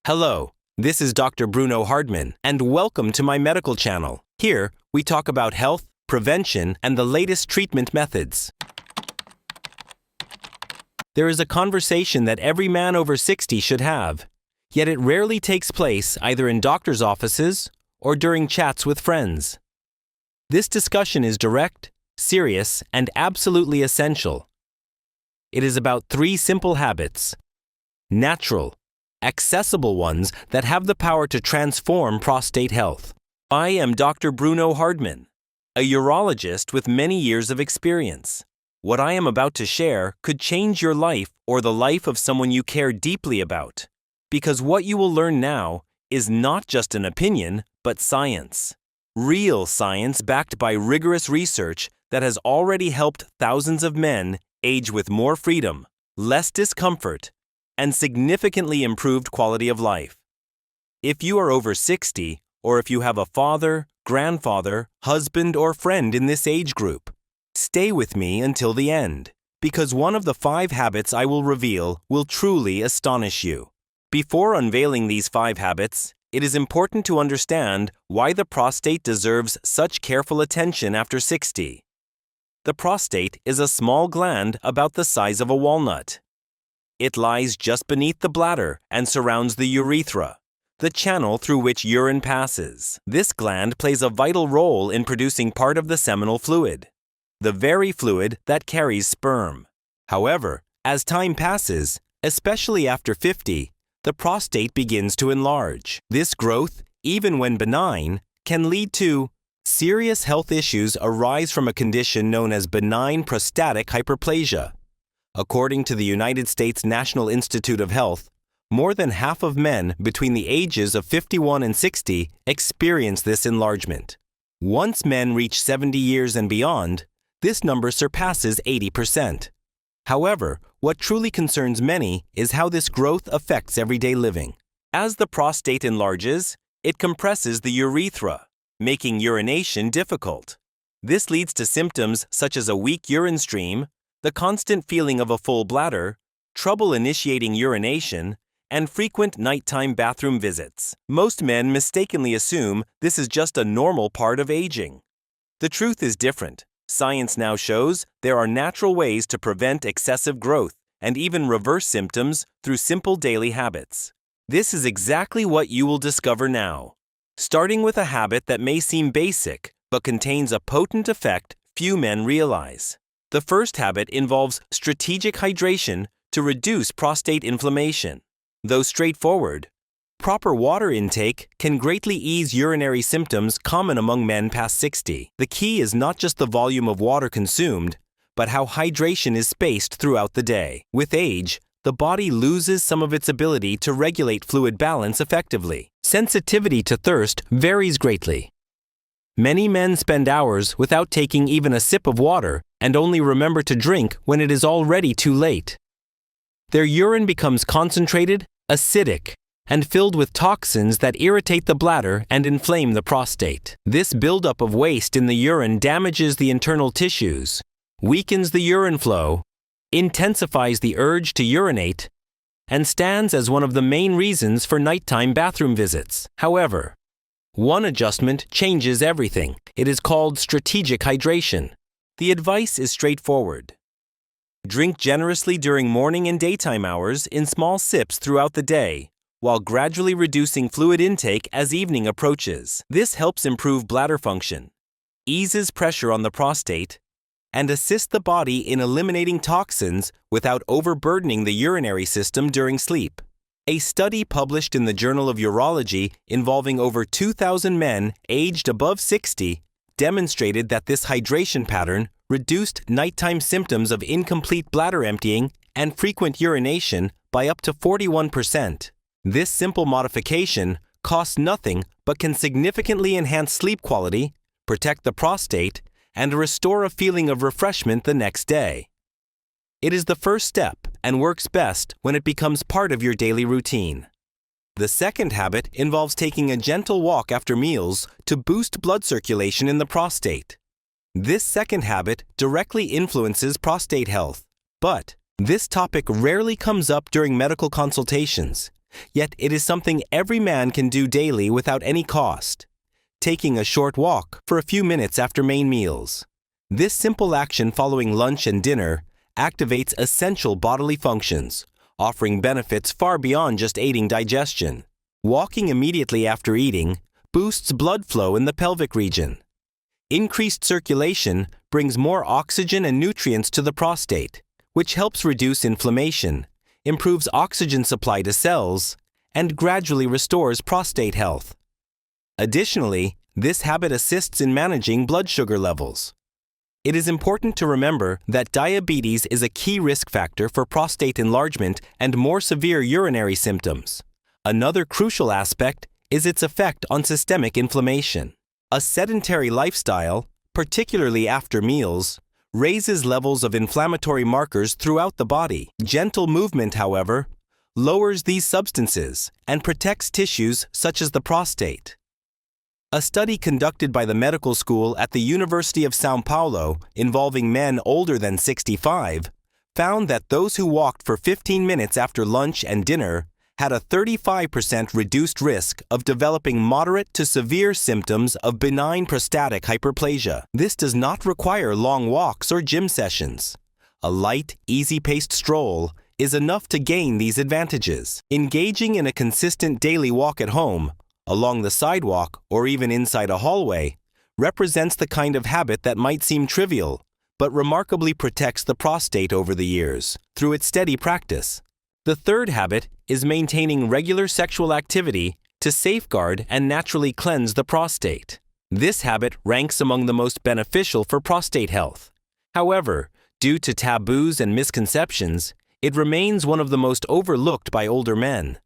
Hello, this is Dr. Bruno Hardman, and welcome to my medical channel. Here, we talk about health, prevention, and the latest treatment methods. There is a conversation that every man over 60 should have, yet it rarely takes place either in doctors' offices or during chats with friends. This discussion is direct, serious, and absolutely essential. It is about 3 simple habits: natural, accessible ones that have the power to transform prostate health. I am Dr. Bruno Hardman, a urologist with many years of experience. What I am about to share could change your life or the life of someone you care deeply about, because what you will learn now is not just an opinion, but science. Real science backed by rigorous research that has already helped thousands of men age with more freedom, less discomfort, and significantly improved quality of life. If you are over 60, or if you have a father, grandfather, husband, or friend in this age group, stay with me until the end, because one of the 5 habits I will reveal will truly astonish you. Before unveiling these 5 habits, it is important to understand why the prostate deserves such careful attention after 60. The prostate is a small gland about the size of a walnut. It lies just beneath the bladder and surrounds the urethra, the channel through which urine passes. This gland plays a vital role in producing part of the seminal fluid, the very fluid that carries sperm. However, as time passes, especially after 50, the prostate begins to enlarge. This growth, even when benign, can lead to serious health issues arise from a condition known as benign prostatic hyperplasia. According to the United States National Institute of Health, more than half of men between the ages of 51 and 60 experience this enlargement. Once men reach 70 years and beyond, this number surpasses 80%. However, what truly concerns many is how this growth affects everyday living. As the prostate enlarges, it compresses the urethra, making urination difficult. This leads to symptoms such as a weak urine stream, the constant feeling of a full bladder, trouble initiating urination, and frequent nighttime bathroom visits. Most men mistakenly assume this is just a normal part of aging. The truth is different. Science now shows there are natural ways to prevent excessive growth and even reverse symptoms through simple daily habits. This is exactly what you will discover now, starting with a habit that may seem basic but contains a potent effect few men realize. The first habit involves strategic hydration to reduce prostate inflammation. Though straightforward, proper water intake can greatly ease urinary symptoms common among men past 60. The key is not just the volume of water consumed, but how hydration is spaced throughout the day. With age, the body loses some of its ability to regulate fluid balance effectively. Sensitivity to thirst varies greatly. Many men spend hours without taking even a sip of water and only remember to drink when it is already too late. Their urine becomes concentrated, acidic, and filled with toxins that irritate the bladder and inflame the prostate. This buildup of waste in the urine damages the internal tissues, weakens the urine flow, intensifies the urge to urinate, and stands as one of the main reasons for nighttime bathroom visits. However, one adjustment changes everything. It is called strategic hydration. The advice is straightforward. Drink generously during morning and daytime hours in small sips throughout the day, while gradually reducing fluid intake as evening approaches. This helps improve bladder function, eases pressure on the prostate, and assists the body in eliminating toxins without overburdening the urinary system during sleep. A study published in the Journal of Urology involving over 2,000 men aged above 60 demonstrated that this hydration pattern reduced nighttime symptoms of incomplete bladder emptying and frequent urination by up to 41%. This simple modification costs nothing but can significantly enhance sleep quality, protect the prostate, and restore a feeling of refreshment the next day. It is the first step and works best when it becomes part of your daily routine. The second habit involves taking a gentle walk after meals to boost blood circulation in the prostate. This second habit directly influences prostate health, but this topic rarely comes up during medical consultations, Yet it is something every man can do daily without any cost. Taking a short walk for a few minutes after main meals. This simple action following lunch and dinner activates essential bodily functions, offering benefits far beyond just aiding digestion. Walking immediately after eating boosts blood flow in the pelvic region. Increased circulation brings more oxygen and nutrients to the prostate, which helps reduce inflammation, improves oxygen supply to cells, and gradually restores prostate health. Additionally, this habit assists in managing blood sugar levels. It is important to remember that diabetes is a key risk factor for prostate enlargement and more severe urinary symptoms. Another crucial aspect is its effect on systemic inflammation. A sedentary lifestyle, particularly after meals, raises levels of inflammatory markers throughout the body. Gentle movement, however, lowers these substances and protects tissues such as the prostate. A study conducted by the medical school at the University of São Paulo involving men older than 65 found that those who walked for 15 minutes after lunch and dinner had a 35% reduced risk of developing moderate to severe symptoms of benign prostatic hyperplasia. This does not require long walks or gym sessions. A light, easy-paced stroll is enough to gain these advantages. Engaging in a consistent daily walk at home, along the sidewalk, or even inside a hallway, represents the kind of habit that might seem trivial, but remarkably protects the prostate over the years through its steady practice. The third habit is maintaining regular sexual activity to safeguard and naturally cleanse the prostate. This habit ranks among the most beneficial for prostate health. However, due to taboos and misconceptions, it remains one of the most overlooked by older men.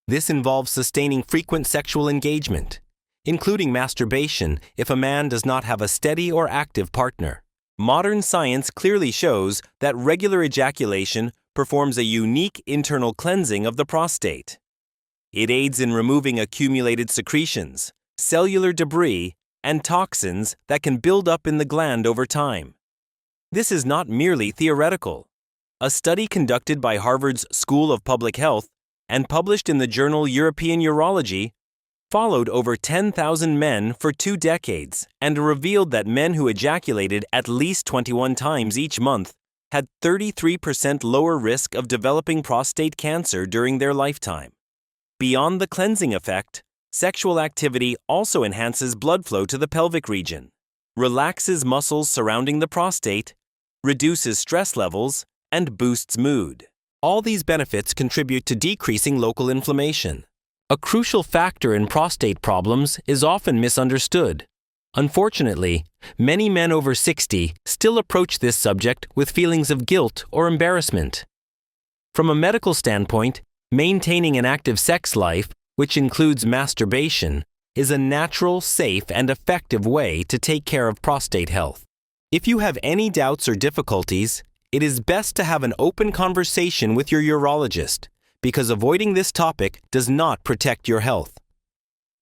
This involves sustaining frequent sexual engagement, including masturbation if a man does not have a steady or active partner. Modern science clearly shows that regular ejaculation performs a unique internal cleansing of the prostate. It aids in removing accumulated secretions, cellular debris, and toxins that can build up in the gland over time. This is not merely theoretical. A study conducted by Harvard's School of Public Health and published in the journal European Urology followed over 10,000 men for 2 decades and revealed that men who ejaculated at least 21 times each month had 33% lower risk of developing prostate cancer during their lifetime. Beyond the cleansing effect, sexual activity also enhances blood flow to the pelvic region, relaxes muscles surrounding the prostate, reduces stress levels, and boosts mood. All these benefits contribute to decreasing local inflammation. A crucial factor in prostate problems is often misunderstood. Unfortunately, many men over 60 still approach this subject with feelings of guilt or embarrassment. From a medical standpoint, maintaining an active sex life, which includes masturbation, is a natural, safe, and effective way to take care of prostate health. If you have any doubts or difficulties, it is best to have an open conversation with your urologist, because avoiding this topic does not protect your health.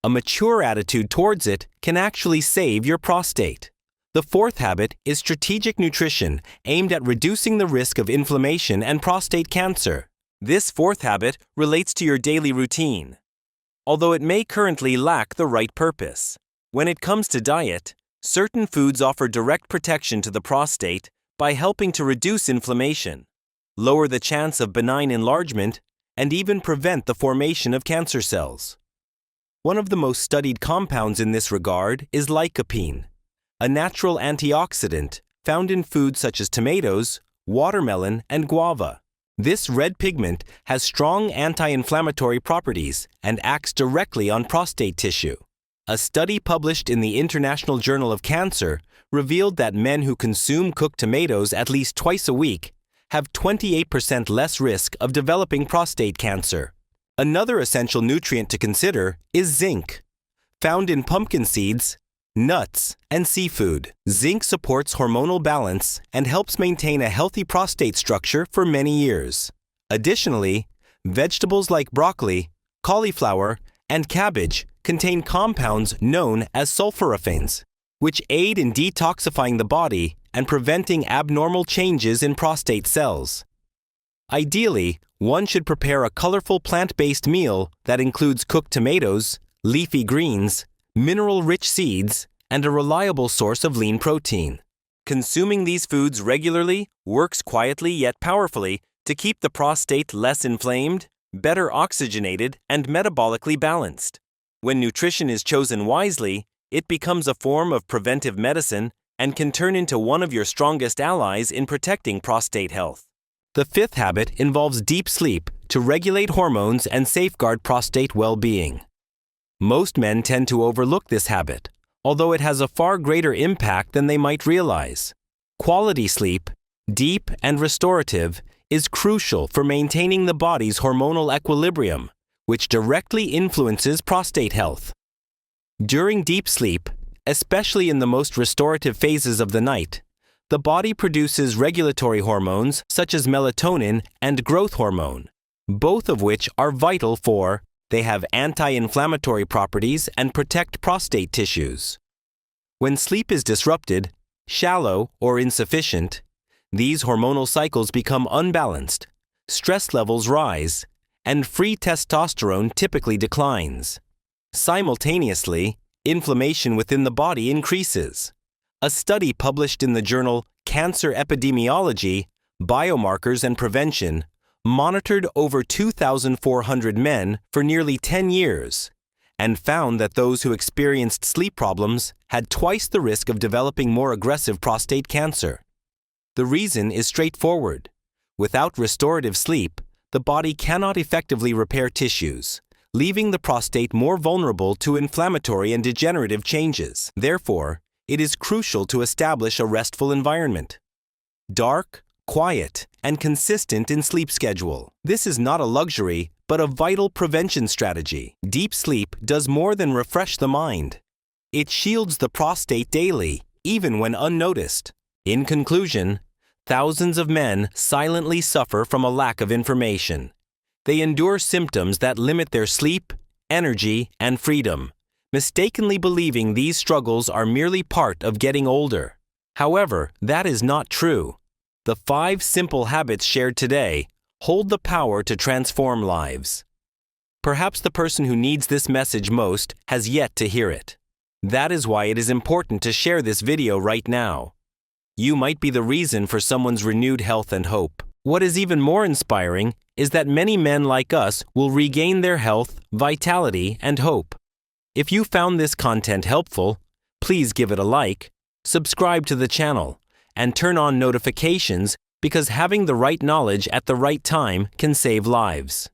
A mature attitude towards it can actually save your prostate. The fourth habit is strategic nutrition aimed at reducing the risk of inflammation and prostate cancer. This fourth habit relates to your daily routine, although it may currently lack the right purpose. When it comes to diet, certain foods offer direct protection to the prostate by helping to reduce inflammation, lower the chance of benign enlargement, and even prevent the formation of cancer cells. One of the most studied compounds in this regard is lycopene, a natural antioxidant found in foods such as tomatoes, watermelon, and guava. This red pigment has strong anti-inflammatory properties and acts directly on prostate tissue. A study published in the International Journal of Cancer revealed that men who consume cooked tomatoes at least twice a week have 28% less risk of developing prostate cancer. Another essential nutrient to consider is zinc, found in pumpkin seeds, nuts, and seafood. Zinc supports hormonal balance and helps maintain a healthy prostate structure for many years. Additionally, vegetables like broccoli, cauliflower, and cabbage contain compounds known as sulforaphanes, which aid in detoxifying the body and preventing abnormal changes in prostate cells. Ideally, one should prepare a colorful plant-based meal that includes cooked tomatoes, leafy greens, mineral-rich seeds, and a reliable source of lean protein. Consuming these foods regularly works quietly yet powerfully to keep the prostate less inflamed, better oxygenated, and metabolically balanced. When nutrition is chosen wisely, it becomes a form of preventive medicine and can turn into one of your strongest allies in protecting prostate health. The fifth habit involves deep sleep to regulate hormones and safeguard prostate well-being. Most men tend to overlook this habit, although it has a far greater impact than they might realize. Quality sleep, deep and restorative, is crucial for maintaining the body's hormonal equilibrium, which directly influences prostate health. During deep sleep, especially in the most restorative phases of the night, the body produces regulatory hormones such as melatonin and growth hormone, both of which are vital for they have anti-inflammatory properties and protect prostate tissues. When sleep is disrupted, shallow or insufficient, these hormonal cycles become unbalanced, stress levels rise, and free testosterone typically declines. Simultaneously, inflammation within the body increases. A study published in the journal Cancer Epidemiology, Biomarkers and Prevention monitored over 2,400 men for nearly 10 years and found that those who experienced sleep problems had twice the risk of developing more aggressive prostate cancer. The reason is straightforward. Without restorative sleep, the body cannot effectively repair tissues, leaving the prostate more vulnerable to inflammatory and degenerative changes. Therefore, it is crucial to establish a restful environment. Dark, quiet, and consistent in sleep schedule. This is not a luxury, but a vital prevention strategy. Deep sleep does more than refresh the mind. It shields the prostate daily, even when unnoticed. In conclusion, thousands of men silently suffer from a lack of information. They endure symptoms that limit their sleep, energy, and freedom, mistakenly believing these struggles are merely part of getting older. However, that is not true. The 5 simple habits shared today hold the power to transform lives. Perhaps the person who needs this message most has yet to hear it. That is why it is important to share this video right now. You might be the reason for someone's renewed health and hope. What is even more inspiring is that many men like us will regain their health, vitality, and hope. If you found this content helpful, please give it a like, subscribe to the channel, and turn on notifications because having the right knowledge at the right time can save lives.